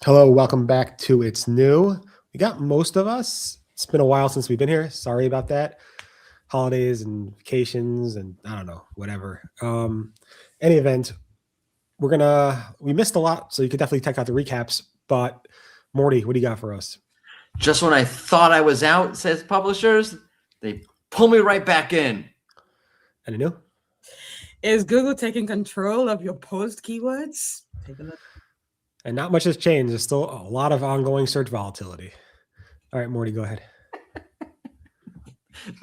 Hello, welcome back to It's New. We got most of us. It's been a while since we've been here. Sorry about that. Holidays and vacations and I don't know, whatever. Any event, we missed a lot, so you could definitely check out the recaps. But Morty, what do you got for us? Just when I thought I was out, says publishers, they pull me right back in. Any new? Is Google taking control of your post keywords? Take a look. And not much has changed. There's still a lot of ongoing search volatility. All right, Morty, go ahead.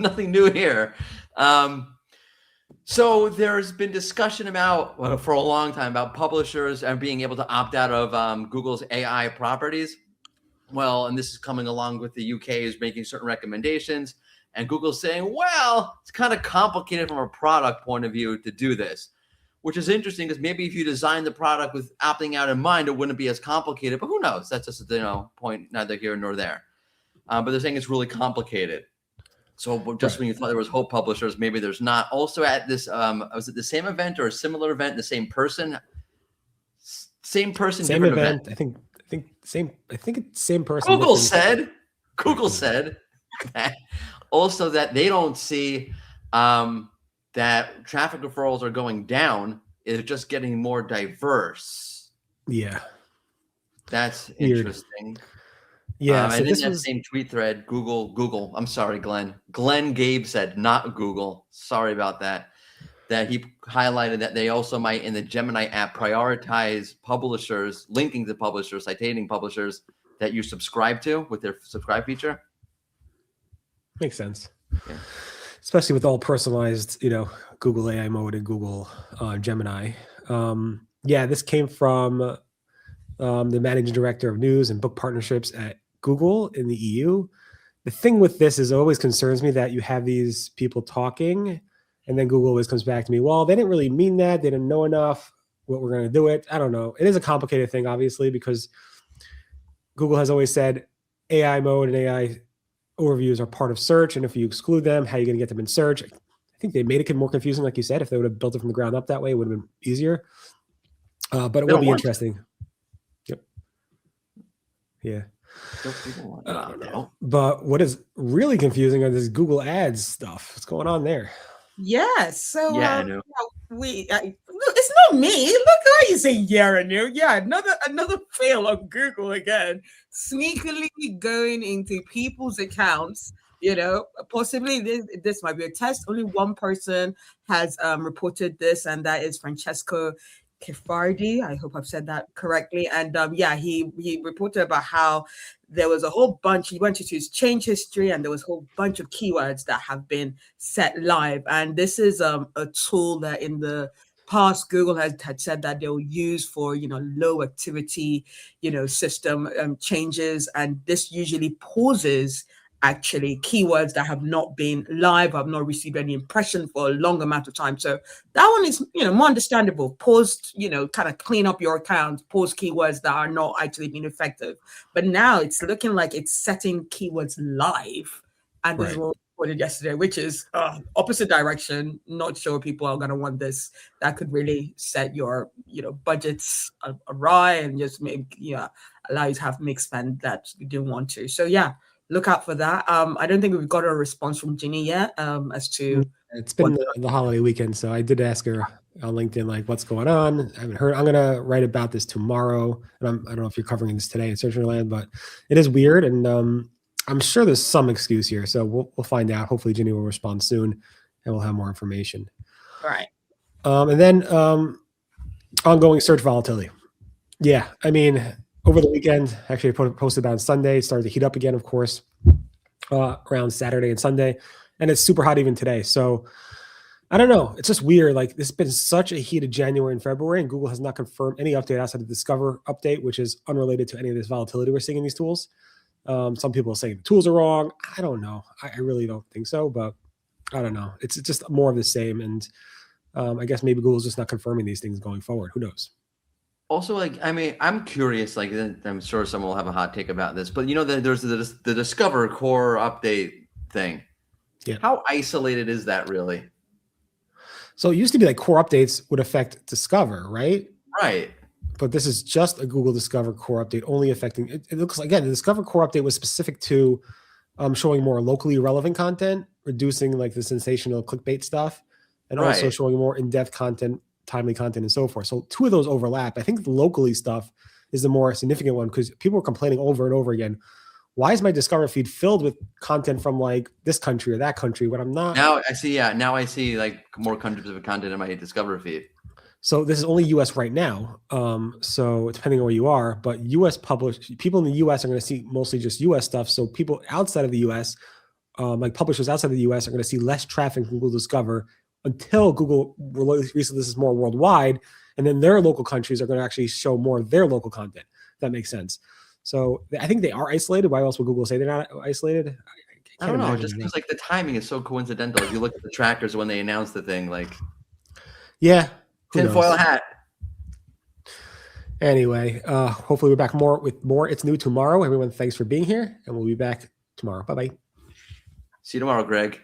Nothing new here. So there's been discussion about, for a long time, about publishers and being able to opt out of Google's AI properties. Well, and this is coming along with the UK is making certain recommendations, and Google's saying, well, it's kind of complicated from a product point of view to do this, which is interesting because maybe if you design the product with opting out in mind, it wouldn't be as complicated. But who knows? That's just point neither here nor there. But they're saying it's really complicated. So just when you thought there was hope publishers, maybe there's not. Also at this, was it the same event or a similar event? The same person, Same different event. I think it's same person. Google said that also that they don't see that traffic referrals are going down. It's just getting more diverse. Yeah, that's weird. Interesting. Yeah, so and in that same tweet thread, Google. I'm sorry, Glenn Gabe said, not Google. Sorry about that. That he highlighted that they also might in the Gemini app prioritize publishers, linking to publishers, citing publishers that you subscribe to with their subscribe feature. Makes sense. Yeah. Especially with all personalized, Google AI mode and Google Gemini. This came from the managing director of news and book partnerships at Google in the EU. The thing with this is it always concerns me that you have these people talking and then Google always comes back to me, well, they didn't really mean that. They didn't know enough what we're going to do it. I don't know. It is a complicated thing, obviously, because Google has always said AI mode and AI overviews are part of search. And if you exclude them, how are you going to get them in search? I think they made it more confusing, like you said. If they would have built it from the ground up that way, it would have been easier. But it will be interesting. Yep. Yeah. I don't know. But what is really confusing are this Google Ads stuff. What's going on there? Yes. So I know. It's not me. Look how you say Anu. Yeah, another fail on Google again. Sneakily going into people's accounts. Possibly this might be a test. Only one person has reported this, and that is Francesco Kifardi. I hope I've said that correctly. And he reported about how there was a whole bunch. He went into his change history, and there was a whole bunch of keywords that have been set live. And this is a tool that in the past Google had said that they'll use for low activity system changes, and this usually pauses actually keywords that have not been live, have not received any impression for a long amount of time. So that one is, more understandable. Pause, kind of clean up your account, pause keywords that are not actually being effective. But now it's looking like it's setting keywords live. And this is what we reported yesterday, which is opposite direction. Not sure people are going to want this. That could really set your, budgets awry and just make, allow you to have mixed spend that you didn't want to. So look out for that. I don't think we've got a response from Ginny yet as to. It's been the holiday weekend, so I did ask her on LinkedIn, like, what's going on? I haven't heard. I'm going to write about this tomorrow. And I don't know if you're covering this today in Search Engine Land, but it is weird. And I'm sure there's some excuse here. So we'll find out. Hopefully Ginny will respond soon and we'll have more information. All right. And then ongoing search volatility. Yeah, I mean, over the weekend, actually I posted about on Sunday, started to heat up again, of course, around Saturday and Sunday. And it's super hot even today. So I don't know. It's just weird. Like, this has been such a heated January and February, and Google has not confirmed any update outside of the Discover update, which is unrelated to any of this volatility we're seeing in these tools. Some people are saying the tools are wrong. I don't know. I really don't think so, but I don't know. It's just more of the same. And I guess maybe Google's just not confirming these things going forward. Who knows? Also, I'm curious, I'm sure someone will have a hot take about this, but there's the Discover core update thing. Yeah. How isolated is that really? So it used to be like core updates would affect Discover, right? Right. but this is just a Google Discover Core update, only affecting. It looks like, again, the Discover Core update was specific to showing more locally relevant content, reducing like the sensational clickbait stuff, and also showing more in-depth content, timely content, and so forth. So 2 of those overlap. I think the locally stuff is the more significant one because people are complaining over and over again. Why is my Discover feed filled with content from like this country or that country when I'm not? Now I see. Yeah, now I see like more country-specific content in my Discover feed. So this is only U.S. right now. So depending on where you are, but U.S. people in the U.S. are going to see mostly just U.S. stuff. So people outside of the U.S., like publishers outside of the U.S., are going to see less traffic from Google Discover until Google releases this more worldwide, and then their local countries are going to actually show more of their local content. If that makes sense. So I think they are isolated. Why else would Google say they're not isolated? I don't know. It just seems like the timing is so coincidental. If you look at the trackers when they announced the thing, like, yeah, tinfoil hat. Anyway, hopefully we're back with more It's New tomorrow. Everyone, thanks for being here, and we'll be back tomorrow. Bye-bye. See you tomorrow, Greg.